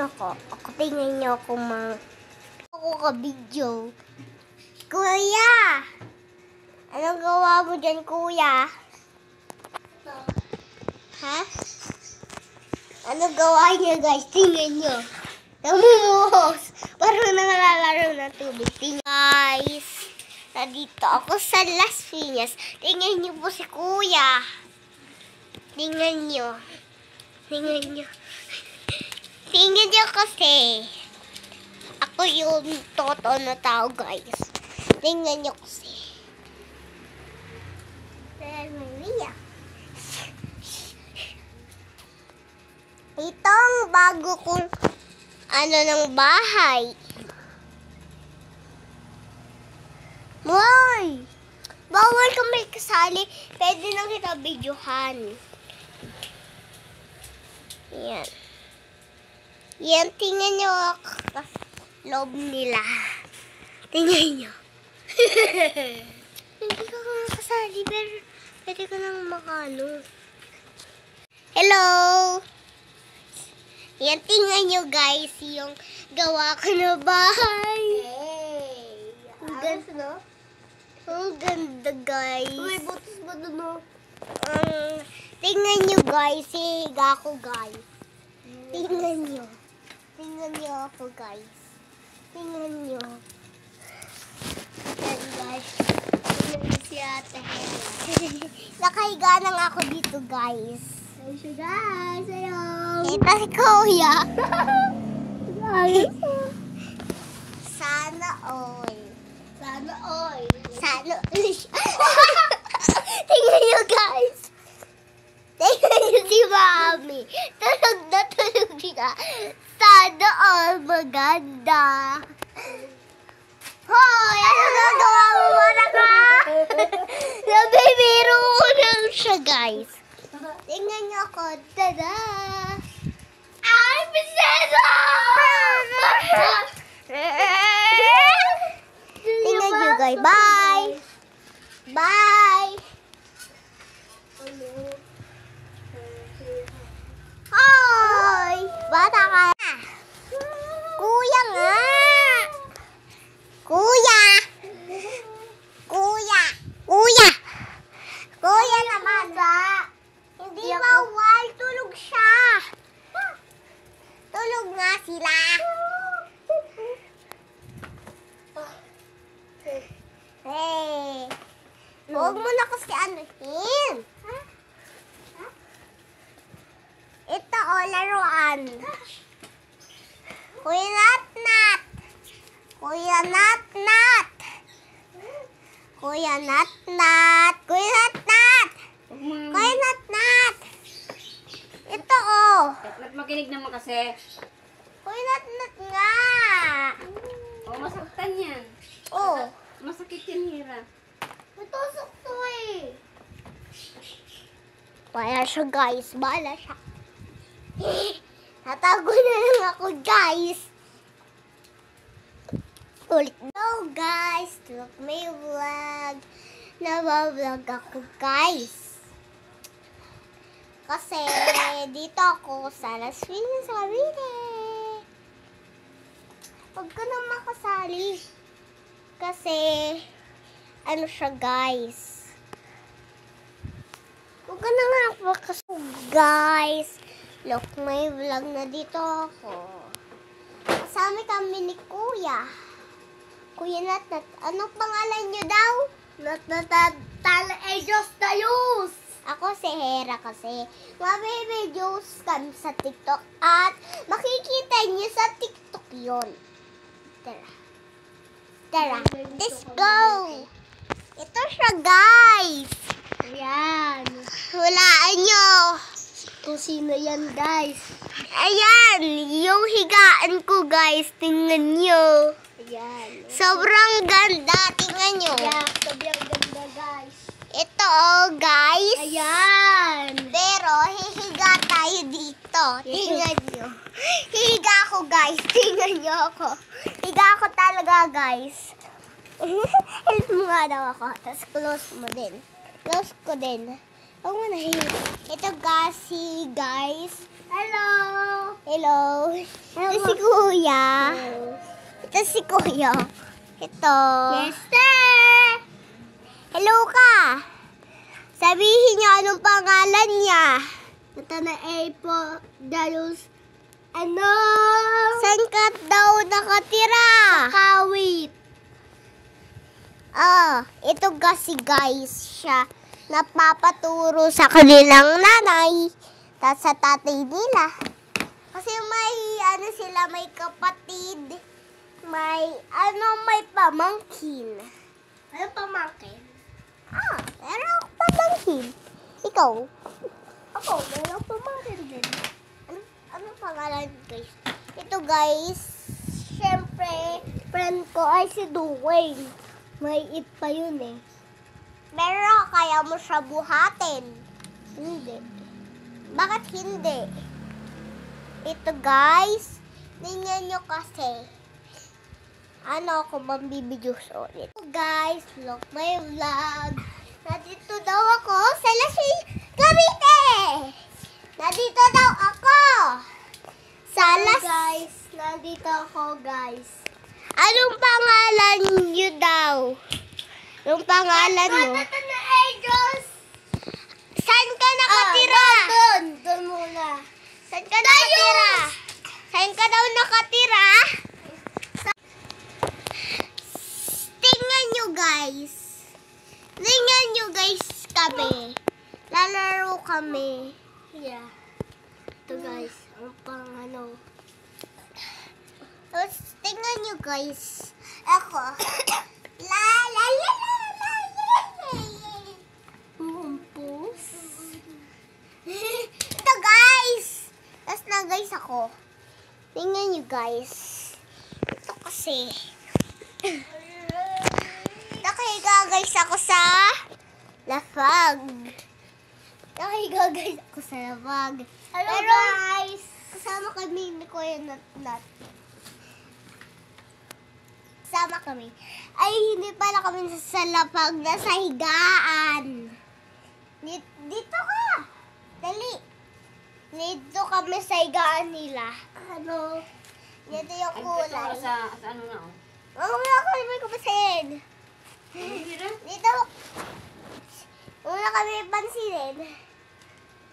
niyo ako. Tingnan niyo ako ako ka-video. Kuya! Anong gawa mo dyan, kuya? Ha? Anong gawa niyo, guys? Tingnan niyo. Namumuhos. Parang nangalalaro ng tubig. Tingnan, guys. Nandito ako sa Las Piñas. Tingnan niyo po si kuya. Tingnan niyo. Tingnan niyo. Tingnan niyo kasi. Ako yung totoo na tao, guys. Tingnan niyo kasi. Maria. Itong bago kong ng bahay. Moy! Bawal ka may kasali. Pwede nang kita videohan. Yan. Yan, tingnan nyo loob nila. Tingnan nyo. Hindi ka makasali, pero pwede ka nang makano. Hello! Yan, tingnan nyo guys, yung gawa ko na bahay. Hey! Ang ganda, no? Ang ganda, guys. May butas ba doon, no? Tingnan nyo guys, hihiga ko guys. Tingnan nyo. Tingnan nyo ako guys. Tingnan nyo. Yan guys. Tingnan nyo si Ate Hela. Nakahiga na nga ako dito guys. Ay siya guys. Ayaw. Ito si Kuya. Sana all. Sana all. Sana all. Tingnan nyo guys. Tingnan nyo si Mami. Tulog na tulog siya. Sana all maganda. Hoy! Ano nagawa mo para ka? Nabibiro ko lang siya guys. Tingnan nyo ako. Tada! Ay! Prinsesa! Tingnan nyo guys. Bye! Bye! Hoy! Bata ka na. Kuya nga! Kuya! Kuya! Kuya! Kuya naman ba? Hindi bawal. Tulog siya. Tulog nga sila. Hey! Huwag mo na kasi anuhin. Ito o, laruan. Kuya Nat-Nat. Kuya Nat-Nat. Kuya Nat-Nat. Kuya Nat-Nat. Kuya Nat-Nat. Ito o. Nat-Nat, makinig naman kasi. Kuya Nat-Nat nga. O, masaktan yan. O. Masakit yan, Hira. Matusok to eh. Wala siya guys. Bala siya. Natago na lang ako guys. Ulit. Hello guys. Look may vlog. Nabablog ako guys. Kasi dito ako sa Las Piñas, Cavite. Huwag ka na makasali. Kasi ano siya guys. Huwag ka na nga makasali guys. Look, may vlog na dito ako. Kasama kami ni Kuya. Kuya Nat-Nat. Anong pangalan niyo daw? Nat-Nat Diyos Dayos. Ako si Hera kasi. Mabibidyo's kami sa TikTok. At makikita niyo sa TikTok yon. Tara. Tara. Let's go. Ito siya guys. Ayan. Hulaan niyo. Kung sino yan guys. Ayan, yung higaan ko guys. Tingnan nyo. Ayan. Sobrang ganda. Tingnan nyo. Yeah, sobrang ganda guys. Ito oh guys. Ayan. Pero hihiga tayo dito. Tingnan nyo. Hihiga ako guys. Tingnan nyo ako. Higa ako talaga guys. Help mo nga daw ako. Tapos close mo din. Close ko din. I wanna hear. Ito Gasi, guys. Hello. Hello. Ito si Kuya. Ito si Kuya. Ito. Yes, sir. Hello ka. Sabihin niyo anong pangalan niya. Ito na A po. Dalos. Ano? Saan ka daw nakatira? Kawit. Ito kasi guys siya. Napapaturo sa kanilang nanay. Tapos sa tatay nila. Kasi may sila, may kapatid. May pamangkin. Ano pamangkin? Meron ako pamangkin. Ikaw? Ako, meron ako pamangkin din. Ano pangalan guys? Ito guys, syempre, friend ko ay si Dwayne. May it pa yun eh. Pero kaya mo siya buhatin. Hindi. Bakit hindi? Ito guys, tingnan nyo kasi. Ako mambibidyo's ulit. Guys, look my vlog. Nandito daw ako sa Lasing Cavite. Nandito daw ako. Guys, nandito ako guys. Anong pangalan nyo daw? Anong pangalan mo? Saan ka nakatira? Doon muna. Saan ka nakatira? Saan ka daw nakatira? Tingnan nyo guys. Tingnan nyo guys kami. Lalaro kami. Yeah. Ito guys. Ang pang Tapos, tingnan nyo guys. Ako. La la la la la la la. Bumpus. Ito guys. Tapos na guys ako. Tingnan nyo guys. Ito kasi. Nakahiga guys ako sa lafag. Nakahiga guys ako sa lafag. Hello guys. Kasama kami ni Kuya Nat. Kasama kami. Ay, hindi pala kami sa lapag, nasa higaan. Dito ka. Dali. Dito kami sa higaan nila. Dito yung kulay. Sa ano na oh? Wala kami may kapasin. Dito. Wala kami pansinin.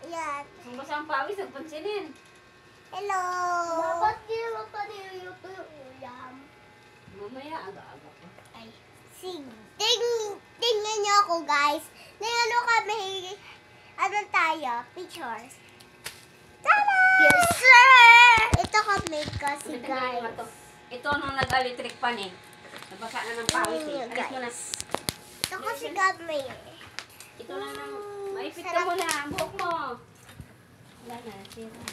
Ayan. Kung basta ang pawis, nagpansinin. Hello. Dapat ginawa pa niyo yung ulam. Mamaya, aga-aga pa. Ay, tingnan niyo ako guys. Nangano kami, tayo? Pictures. Tada! Yes, sir! Ito kami kasi guys. Ito nung nag-electric pan eh. Nabasa na ng pawis eh. Alis mo na. Ito kasi kami. Ito lang lang. Maipit ka mo na. Ang buhok mo. Wala na. Sira.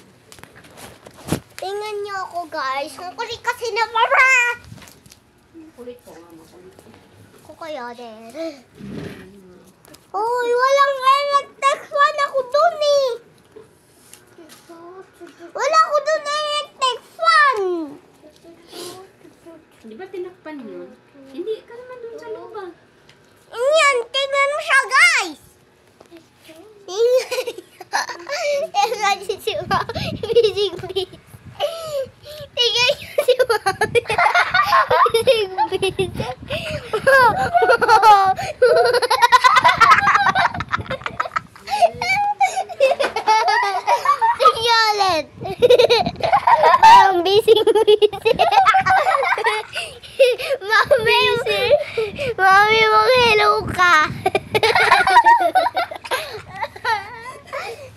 Tingnan niyo ako guys. Ang kulit kasi na para. Kulit ko nga. Makulit ko. Ako kaya din. Uy, walang electric fan ako dun eh. Wala ako dun electric fan. Di ba tinakpan yun? Hindi ka naman dun sa loob ah. Yan, tingnan mo siya guys. Tingnan niyo si Mami. Bising-bising. Tingnan niyo si Mami. Bising-bising. Tingnan ulit. Parang bising-bising. Mami, mag-hello ka.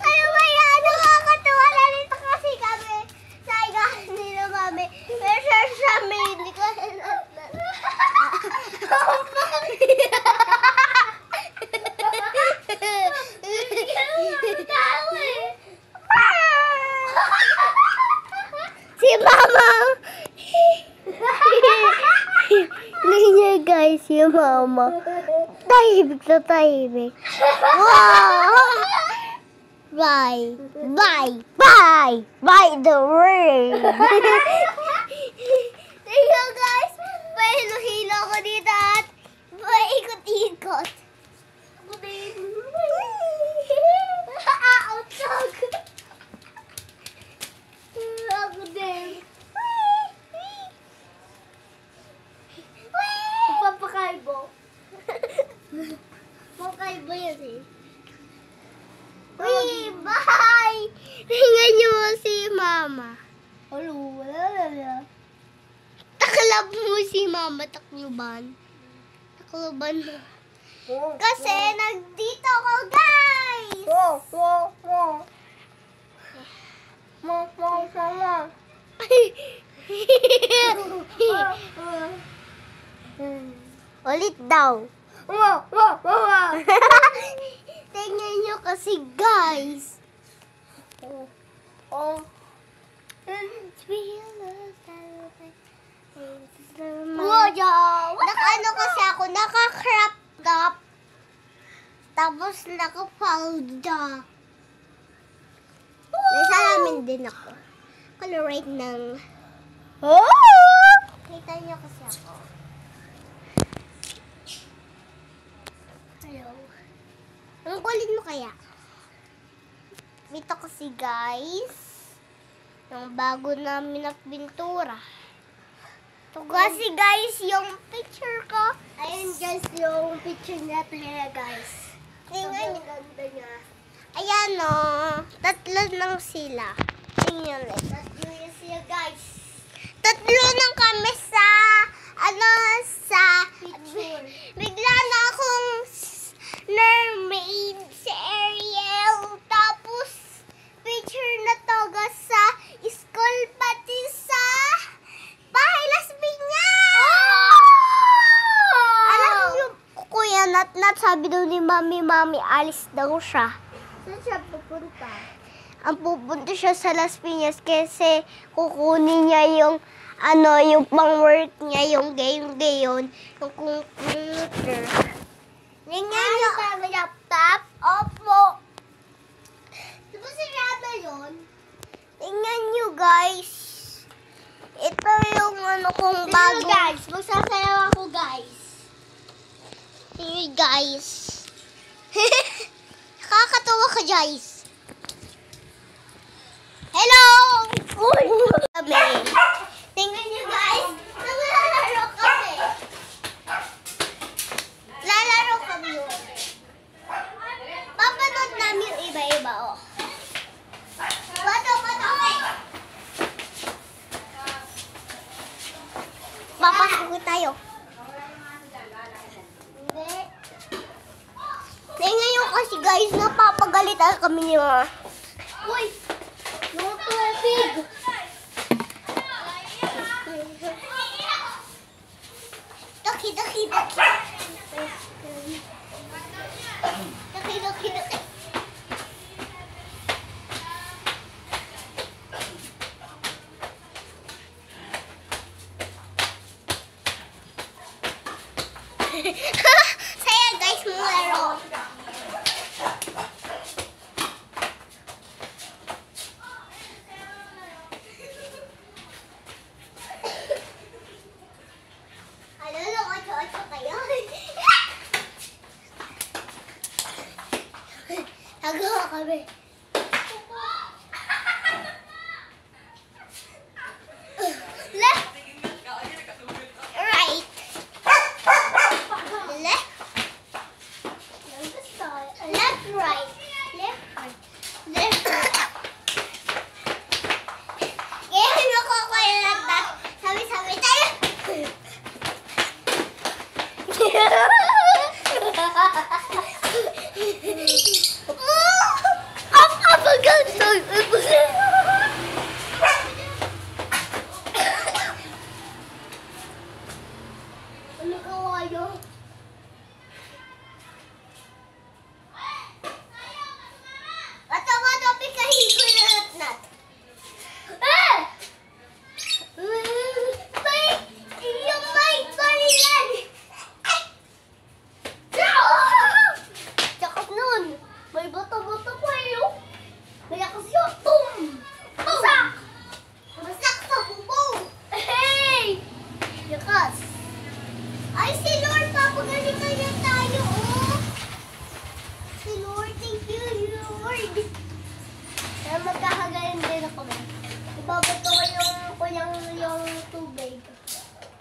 Ano ba yan? Nakakatuwa na nito kasi kami sa higaan nila, Mami. Pero siya may hindi ko si Mama. Ganyan guys, si Mama. Tahimik na tahimik. Wow! Bye. Bye. Bye. Bye the rain. Tingnan guys. Pahilo-hilo ko dito at paikot-ikot. Ako din. Papakalbo. Papakalbo yan eh. Uy, bye! Tingnan niyo si Mama. Hello, wala. Taklab mo si Mama, takluban. Takluban mo. Kasi nagdito ako, guys! Ulit daw. Tingnan nyo kasi, guys. Naka-ano kasi ako, naka-crop top. Tapos naka-fold up. May salamin din ako. Colorate ng... Kita niyo kasi ako. Hello. Ang kulit mo kaya? Dito kasi guys, yung bago namin na pintura. Ito kasi guys, yung picture ko. Ayun guys, yung picture niya talaga guys. Tingnan niyo. Ganda niya. Ayan o, tatlo lang sila. Tingnan niyo. Tatlo lang sila guys. Tatlo lang kami sa, sa picture. Bigla na akong mermaid si Ariel. Tapos, picture na toga sa school pati sa bahay Las Piñas. Alam niyo, Kuya Nat, sabi daw ni Mami, alis daw siya. Saan siya pupunta? Ang pupunta siya sa Las Piñas kasi kukunin niya yung yung pang-work niya, yung game yung computer. Tingnan niyo kami laptop. Opo. Diba si Rama yun? Tingnan niyo guys. Ito yung kong bago. Guys, magsasayaw ako guys. Tingnan guys. Nakakatawa ka guys. Hello! Uy! Tingnan niyo guys. Naglalaro kami. Lalaro kami. Papanood namin yung iba-iba oh. Pato. Papasok tayo. Hindi. Tingnan kasi guys, napapagalitan kami ni Mama. Uy! Yung tubig! Daki. Saya guys, mularo. Agawa kami. Left. Right. Left. Left, right. Left, right. Left, right. Ngayon ako kayo lang. Sabi tayo.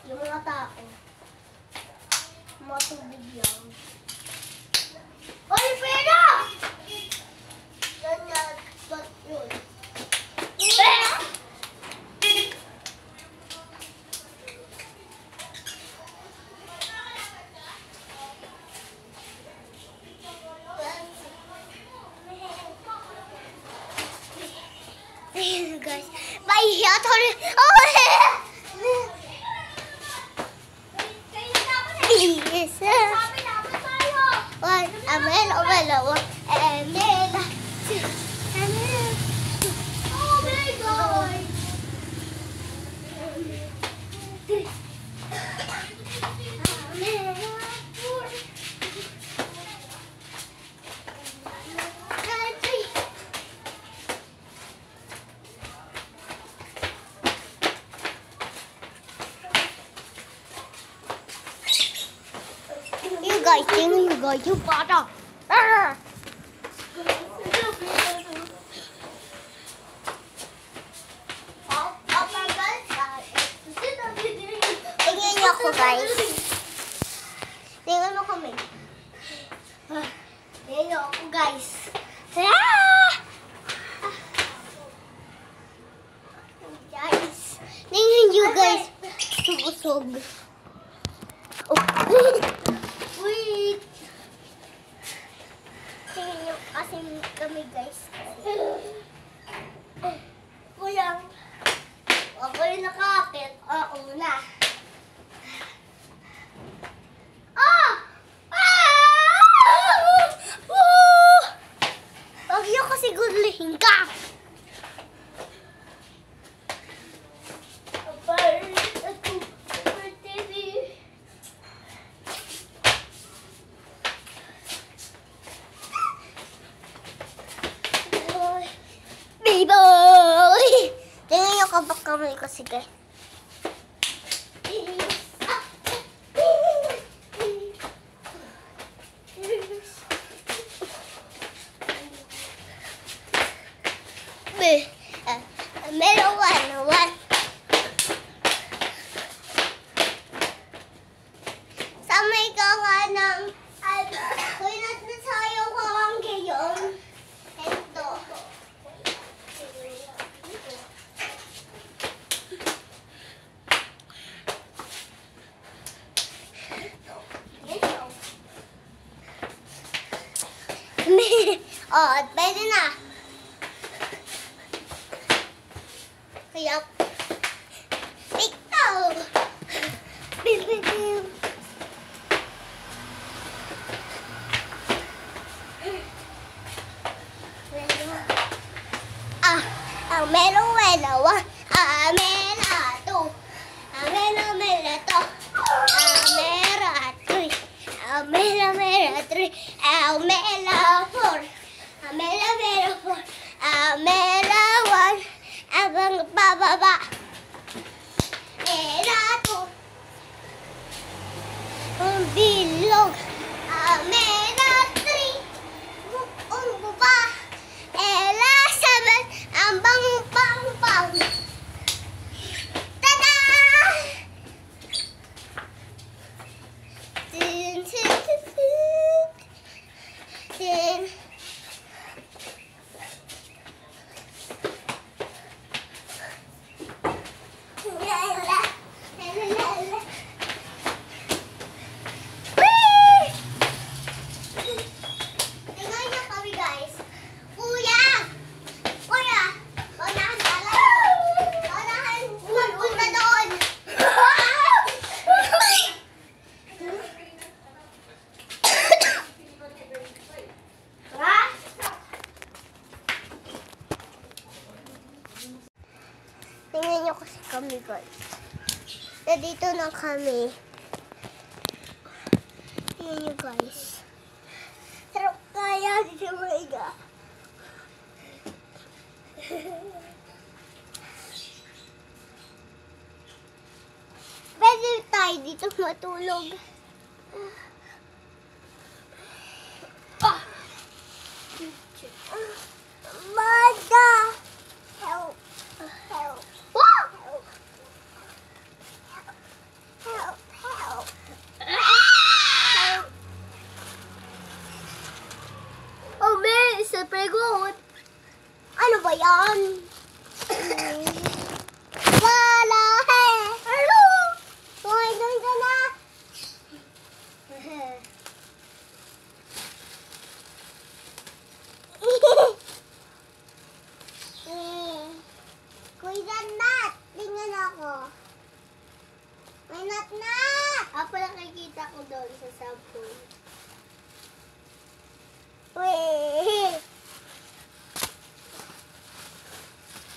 Yung mga tao. Mga tubig lang. Oy, pera! Ganyan. Ba't yun? Pera! Ayun guys. Mahihiya ako rin. Oh! Yes. One, Amel, Amel, Amel. Oh my God. You guys, you bother. Tingnan niyo ako, guys. Tingnan mo kami. Tingnan niyo ako, guys. Guys, tingnan niyo, guys. Subusog. Oh. Wait! Tingnan nyo kasi kami guys. Kuya, ako yung nakakit. Ako na. Ah! Huwag nyo kasi gulihin ka. Boy! Tingnan nyo kabak kamay ko, sige. Meron one. Sa may gawa ng kunat na sayo ko ang gayon. Ito. Oh, pwede na. Kaya, ikaw. Bim. Ang melo-welo, amela to. Amela to. Amela 3. Amela 3. Amela 4. Amela 4. Amela 1. Abang bababa. Amela 2. Ang bilog. Amela 3. Ang baba. Ela 7. Ang bang. Tada! Din. Tingnan niyo kami guys. Kuya! Unahan punta doon. Tingnan niyo kasi kami guys. Dito na kami. Tingnan niyo guys. Sarap kaya dito maiga. Pwede tayo dito matulog. Mada! Help! Nat! Ako nakikita ko doon sa cellphone. Wait!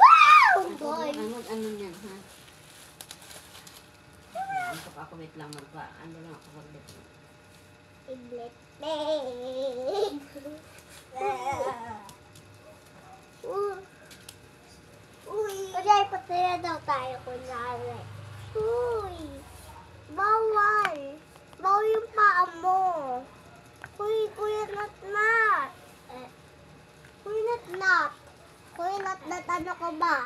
Wow! Boy! Ano yan, ha? Antok ako, wait lang, ano lang ako, wait lang. Tablet. Uy! Kunyari, pataya daw tayo, kunyari. Uy! Bawal! Bawal yung paa mo. Uy, Kuya Nat-Nat! Kuya Nat-Nat! Kuya Nat-Nat, ano ka ba?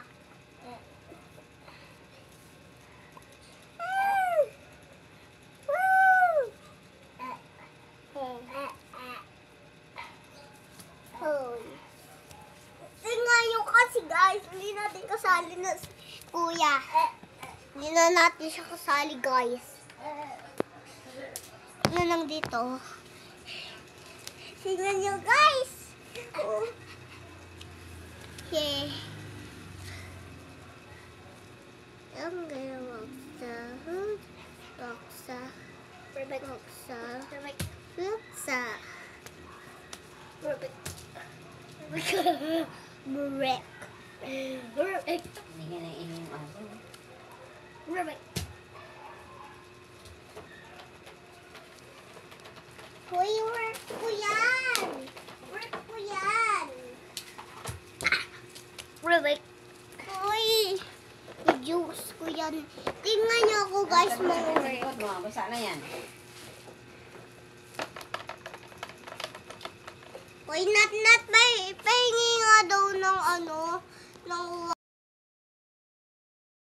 Tingnan nyo kasi guys, hindi natin kasali na si Kuya. Hindi na natin siya kasali guys. Ano lang dito? Tingnan nyo guys! Okay. I'm gonna walk the hood. Roxa. Perfect. Roxa. Perfect. Roxa. Perfect. Burek. Burek. Hindi nga na yung aso. Burek. Hoy, work ko yan. Work ko yan. Burek. Hoy. Juice ko yan. Tingnan niyo ako guys, mga work. Basa na yan. Hoy, Nat-Nat, pahingi nga daw ng ano, ng